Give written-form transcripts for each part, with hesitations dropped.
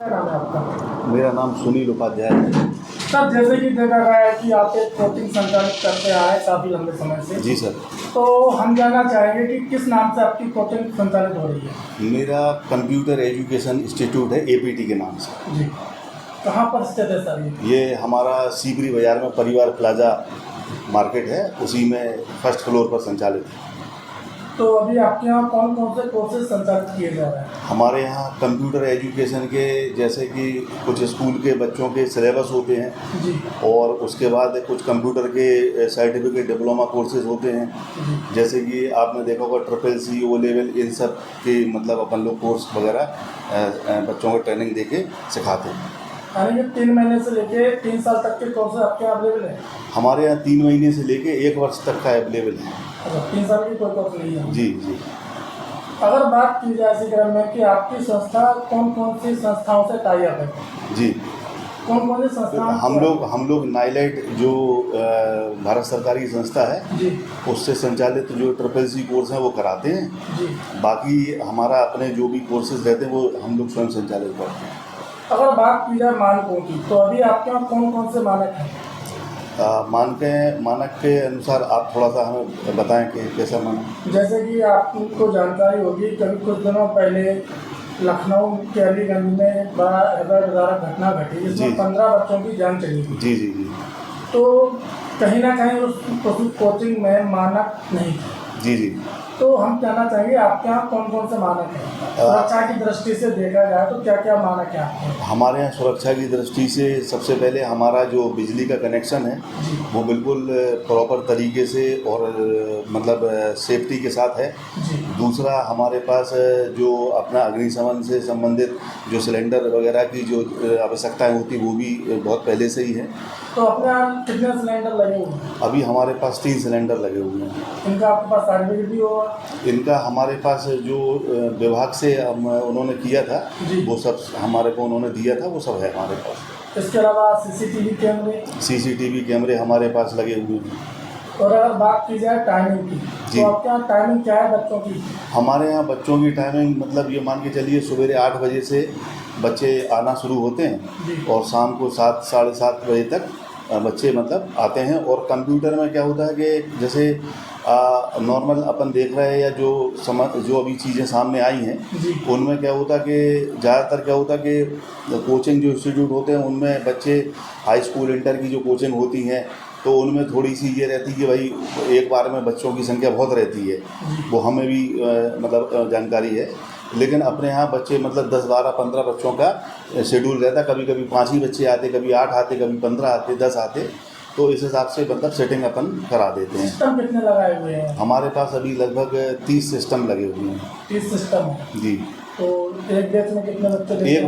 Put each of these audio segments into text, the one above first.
क्या नाम है आपका? मेरा नाम सुनील उपाध्याय है। सर, जैसे कि देखा गया है कि आप एक कोचिंग संचालित करते आए हैं काफ़ी लंबे समय से। जी सर। तो हम जानना चाहेंगे कि किस नाम से आपकी कोचिंग संचालित हो रही है? मेरा कंप्यूटर एजुकेशन इंस्टीट्यूट है, एपीटी के नाम से। जी, कहाँ पर स्थित है सर ये हमारा सीबरी बाज़ार में परिवार प्लाजा मार्केट है, उसी में फर्स्ट फ्लोर पर संचालित है। तो अभी आपके यहाँ कौन कौन से कोर्सेज संचालित किए जा रहे हैं? हमारे यहाँ कंप्यूटर एजुकेशन के, जैसे कि कुछ स्कूल के बच्चों के सिलेबस होते हैं जी, और उसके बाद कुछ कंप्यूटर के सर्टिफिकेट डिप्लोमा कोर्सेज होते हैं। जैसे कि आपने देखा होगा SSC, O लेवल, इन सब के मतलब अपन लोग कोर्स वगैरह बच्चों को ट्रेनिंग देके सिखाते हैं। यानी कि 3 महीने से लेके 3 साल तक के कोर्सेज आपके यहाँ अवेलेबल है? हमारे यहाँ 3 महीने से लेके 1 वर्ष तक का अवेलेबल है। अच्छा, 3 साल की कोई कोर्स नहीं है? जी जी। अगर बात की जाए इसी क्रम में कि आपकी संस्था कौन कौन सी संस्थाओं से टाई अप है? जी, कौन कौन सी संस्थाएं? हम लोग नाइलाइट जो भारत सरकार की संस्था है, जी उससे संचालित जो SSC कोर्स हैं वो कराते हैं। जी। बाकी हमारा अपने जो भी कोर्सेज रहते हैं वो हम लोग स्वयं संचालित करते हैं। अगर बात की जाए मानकों की, तो अभी आपके यहाँ कौन कौन से मानक हैं? मानक के अनुसार आप थोड़ा सा हमें बताएं कि कैसा मानक। जैसे कि आपको जानकारी होगी, कभी कुछ दिनों पहले लखनऊ के अलीगंज में एक बड़ा हैदरदारक घटना घटी जिसमें 15 बच्चों की जान चली गई। जी जी जी। तो कहीं ना कहीं उस कोचिंग में मानक नहीं थे। जी जी। तो हम कहना चाहेंगे आपके यहाँ कौन कौन से मानक हैं? सुरक्षा की दृष्टि से देखा जाए तो क्या क्या मानक है आपके यहाँ? हमारे यहाँ सुरक्षा की दृष्टि से सबसे पहले हमारा जो बिजली का कनेक्शन है वो बिल्कुल प्रॉपर तरीके से और मतलब सेफ्टी के साथ है। जी दूसरा, हमारे पास जो अपना अग्निशमन से संबंधित जो सिलेंडर वगैरह की जो आवश्यकताएं होती वो भी बहुत पहले से ही है। तो अपने यहाँ कितने सिलेंडर लगे हुए हैं? अभी हमारे पास 3 सिलेंडर लगे हुए हैं। इनका आपके पास सर्टिफिकेट भी होगा? इनका हमारे पास जो विभाग से उन्होंने किया था वो सब हमारे को उन्होंने दिया था, वो सब है हमारे पास। इसके अलावा सीसीटीवी कैमरे हमारे पास लगे हुए हैं। और अगर बात की जाए टाइमिंग की, तो आपके यहाँ टाइमिंग क्या है बच्चों की? हमारे यहाँ बच्चों की टाइमिंग मतलब ये मान के चलिए, सुबह 8 बजे से बच्चे आना शुरू होते हैं और शाम को 7 साढ़े 7 बजे तक बच्चे मतलब आते हैं। और कंप्यूटर में क्या होता है कि जैसे नॉर्मल अपन देख रहे हैं या जो अभी चीज़ें सामने आई हैं उनमें क्या होता है कि ज़्यादातर क्या होता है कि कोचिंग जो इंस्टीट्यूट होते हैं उनमें बच्चे हाई स्कूल इंटर की जो कोचिंग होती हैं तो उनमें थोड़ी सी ये रहती है कि भाई एक बार में बच्चों की संख्या बहुत रहती है, वो हमें भी मतलब जानकारी है। लेकिन अपने यहाँ बच्चे मतलब 10, 12, 15 बच्चों का शेड्यूल रहता है। कभी कभी 5 ही बच्चे आते, कभी 8 आते, कभी 15 आते, 10 आते। तो इस हिसाब से मतलब सेटिंग अपन करा देते हैं। सिस्टम कितने लगाए हुए हैं? हमारे पास अभी लगभग 30 सिस्टम लगे हुए हैं। 30 सिस्टम है जी। तो एक बैच में कितने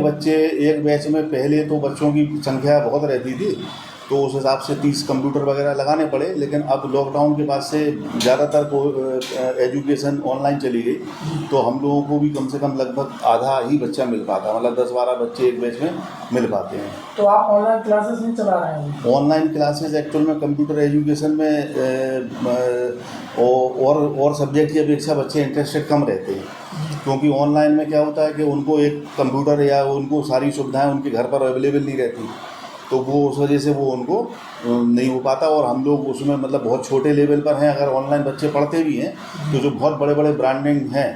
बच्चे? एक बैच में पहले तो बच्चों की संख्या बहुत रहती थी, तो उस हिसाब से 30 कंप्यूटर वगैरह लगाने पड़े। लेकिन अब लॉकडाउन के बाद से ज़्यादातर को एजुकेशन ऑनलाइन चली गई, तो हम लोगों को भी कम से कम लगभग आधा ही बच्चा मिल पाता, मतलब 10-12 बच्चे एक बैच में मिल पाते हैं। तो आप ऑनलाइन क्लासेस नहीं चला रहे हैं? ऑनलाइन क्लासेस एक्चुअल में कंप्यूटर एजुकेशन में और सब्जेक्ट की अपेक्षा बच्चे इंटरेस्टेड कम रहते हैं, क्योंकि ऑनलाइन में क्या होता है कि उनको एक कंप्यूटर या उनको सारी सुविधाएं उनके घर पर अवेलेबल नहीं रहती, तो वो उस वजह से वो उनको नहीं हो पाता। और हम लोग उसमें मतलब बहुत छोटे लेवल पर हैं। अगर ऑनलाइन बच्चे पढ़ते भी हैं तो जो बहुत बड़े बड़े ब्रांडिंग हैं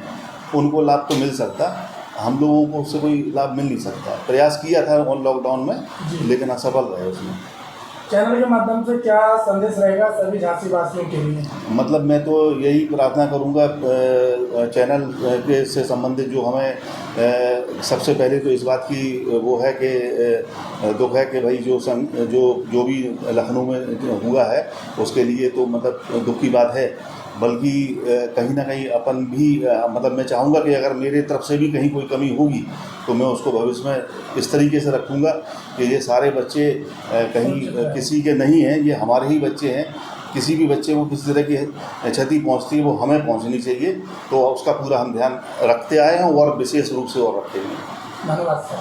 उनको लाभ तो मिल सकता, हम लोगों को उससे कोई लाभ मिल नहीं सकता। प्रयास किया था लॉकडाउन में, लेकिन असफल रहे उसमें। चैनल के माध्यम से क्या संदेश रहेगा सभी झांसी वासियों के लिए? मतलब मैं तो यही प्रार्थना करूंगा चैनल के से संबंधित जो हमें सबसे पहले तो इस बात की वो है कि दुख है कि भाई जो भी लखनऊ में हुआ है उसके लिए तो मतलब दुख की बात है। बल्कि कहीं ना कहीं अपन भी मतलब मैं चाहूँगा कि अगर मेरे तरफ से भी कहीं कोई कमी होगी तो मैं उसको भविष्य में इस तरीके से रखूँगा कि ये सारे बच्चे कहीं किसी के नहीं हैं, ये हमारे ही बच्चे हैं। किसी भी बच्चे को किसी तरह की क्षति पहुंचती है वो हमें पहुंचनी चाहिए, तो उसका पूरा हम ध्यान रखते आए हैं और विशेष रूप से और रखेंगे। धन्यवाद सर।